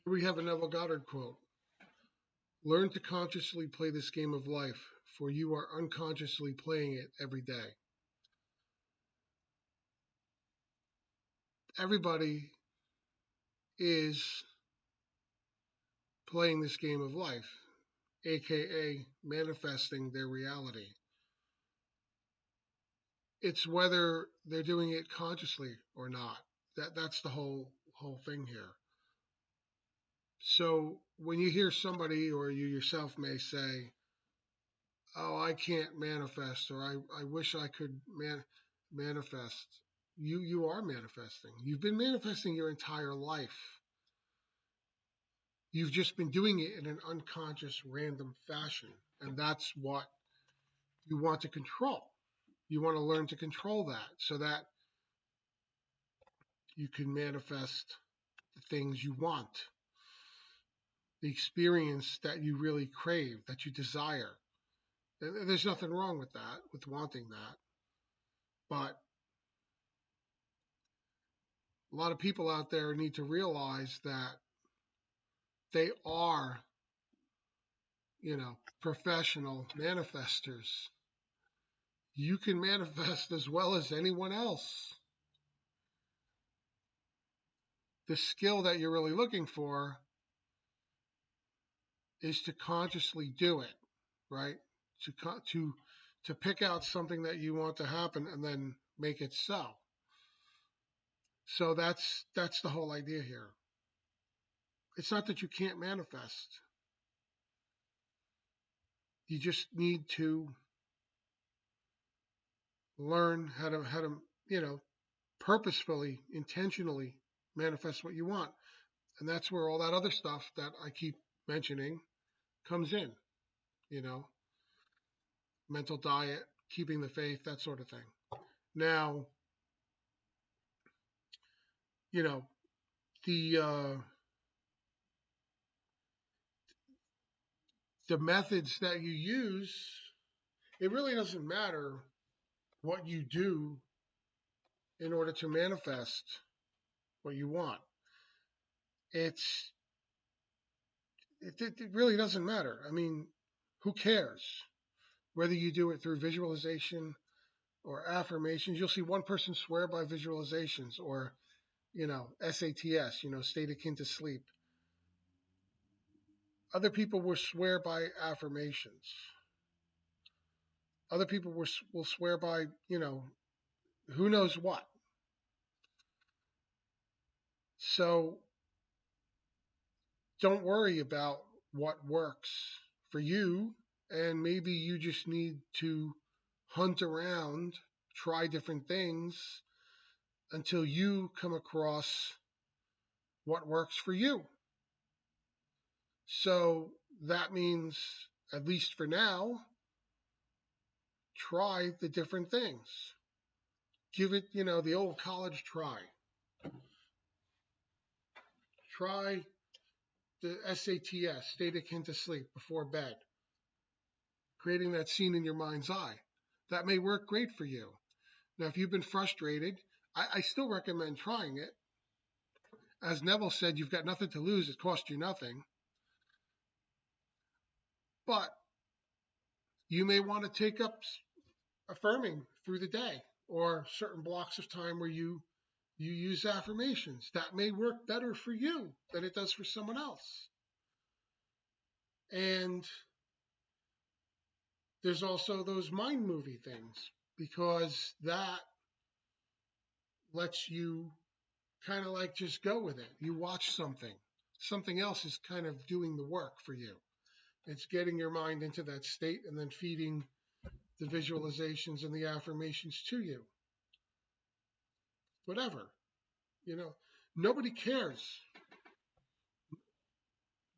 Here we have a Neville Goddard quote. Learn to consciously play this game of life, for you are unconsciously playing it every day. Everybody is playing this game of life, aka manifesting their reality. It's whether they're doing it consciously or not. That's the whole thing here. So when you hear somebody or you yourself may say, "Oh, I can't manifest," or "I wish I could manifest," you are manifesting. You've been manifesting your entire life. You've just been doing it in an unconscious, random fashion, and that's what you want to control. You want to learn to control that so that you can manifest the things you want, the experience that you really crave, that you desire. And there's nothing wrong with that, with wanting that. But a lot of people out there need to realize that they are, professional manifestors. You can manifest as well as anyone else. The skill that you're really looking for is to consciously do it, right? To pick out something that you want to happen and then make it so. So that's the whole idea here. It's not that you can't manifest. You just need to learn how to purposefully, intentionally manifest what you want. And that's where all that other stuff that I keep mentioning comes in, you know, mental diet, keeping the faith, that sort of thing. Now, you know, the methods that you use, it really doesn't matter what you do in order to manifest what you want. It really doesn't matter. I mean, who cares? Whether you do it through visualization or affirmations, you'll see one person swear by visualizations or, SATS, state akin to sleep. Other people will swear by affirmations. Other people will swear by, who knows what. So don't worry about what works for you. And maybe you just need to hunt around, try different things until you come across what works for you. So that means, at least for now, try the different things. Give it, the old college try. Try the SATS, state akin to sleep, before bed, creating that scene in your mind's eye. That may work great for you. Now, if you've been frustrated, I still recommend trying it. As Neville said, you've got nothing to lose. It costs you nothing. But you may want to take up affirming through the day or certain blocks of time where you use affirmations. That may work better for you than it does for someone else. And there's also those mind movie things, because that lets you kind of like just go with it. You watch something else is kind of doing the work for you. It's getting your mind into that state and then feeding the visualizations and the affirmations to you. Whatever, nobody cares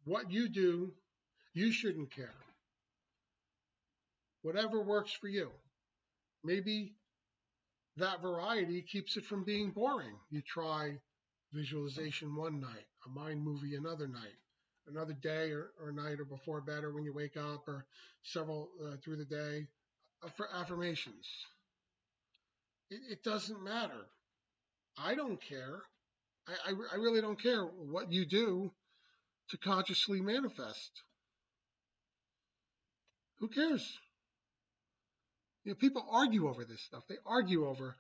what you do. You shouldn't care. Whatever works for you. Maybe that variety keeps it from being boring. You try visualization one night, a mind movie another night, another day or night or before bed or when you wake up or several through the day for affirmations. It doesn't matter. I don't care. I really don't care what you do. to consciously manifest. Who cares? People argue over this stuff. They argue over,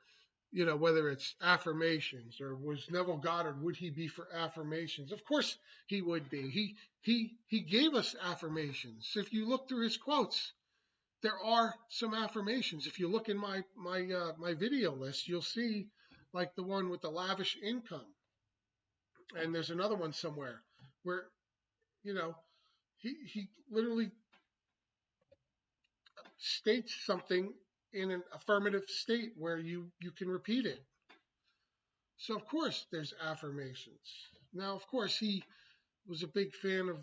whether it's affirmations or was Neville Goddard, would he be for affirmations? Of course he would be. He gave us affirmations. If you look through his quotes, there are some affirmations. If you look in my video list, you'll see like the one with the lavish income, and there's another one somewhere where he literally states something in an affirmative state where you can repeat it. So of course there's affirmations. Now of course he was a big fan of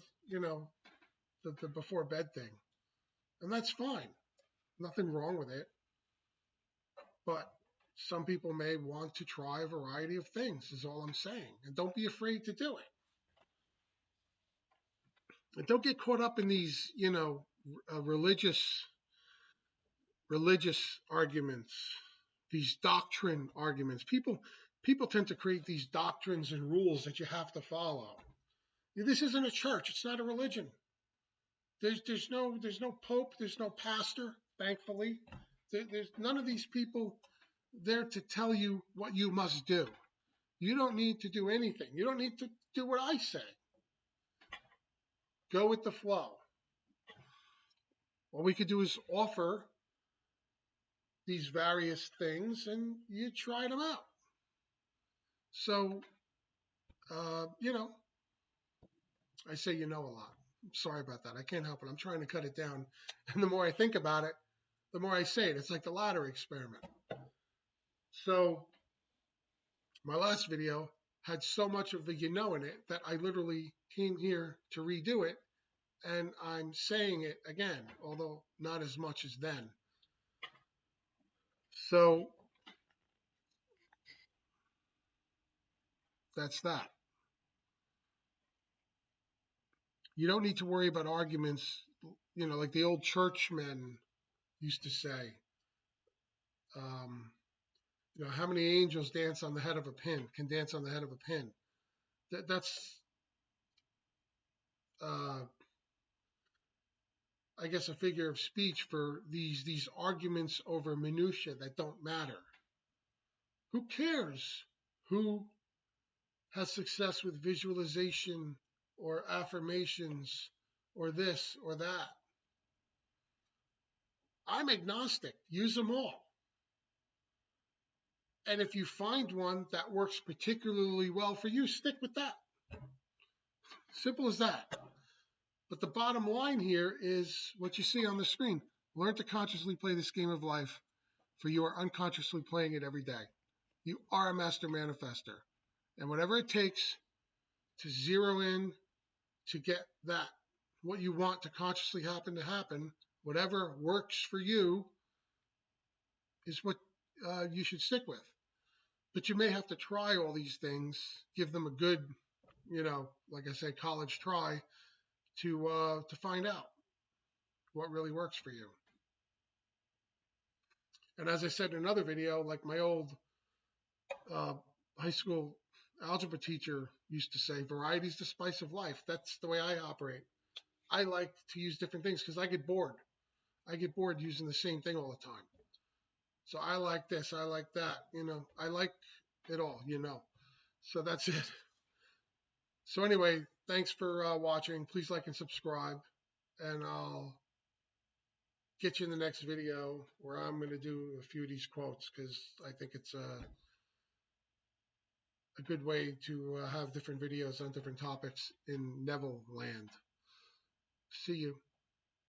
the before bed thing, and that's fine. Nothing wrong with it. But some people may want to try a variety of things, is all I'm saying. And don't be afraid to do it. And don't get caught up in these, religious arguments, these doctrine arguments. People tend to create these doctrines and rules that you have to follow. This isn't a church. It's not a religion. There's no pope. There's no pastor. Thankfully, there's none of these people there to tell you what you must do. You don't need to do anything. You don't need to do what I say. Go with the flow. All we could do is offer these various things and you try them out. So, I say a lot. I'm sorry about that. I can't help it. I'm trying to cut it down. And the more I think about it, the more I say it. It's like the ladder experiment. So, my last video had so much of the in it that I literally came here to redo it. And I'm saying it again, although not as much as then. So, that's that. You don't need to worry about arguments, like the old churchmen used to say. How many angels dance on the head of a pin, can dance on the head of a pin? That's, I guess, a figure of speech for these arguments over minutia that don't matter. Who cares who has success with visualization or affirmations or this or that? I'm agnostic. Use them all. And if you find one that works particularly well for you, stick with that. Simple as that. But the bottom line here is what you see on the screen. Learn to consciously play this game of life, for you are unconsciously playing it every day. You are a master manifester. And whatever it takes to zero in to get that, what you want to consciously happen, whatever works for you is what you should stick with. But you may have to try all these things, give them a good, like I say, college try to find out what really works for you. And as I said in another video, like my old high school algebra teacher used to say, variety is the spice of life. That's the way I operate. I like to use different things because I get bored. I get bored using the same thing all the time. So I like this, I like that, I like it all, So that's it. So anyway, thanks for watching. Please like and subscribe, and I'll get you in the next video where I'm going to do a few of these quotes because I think it's a good way to have different videos on different topics in Neville land. See you.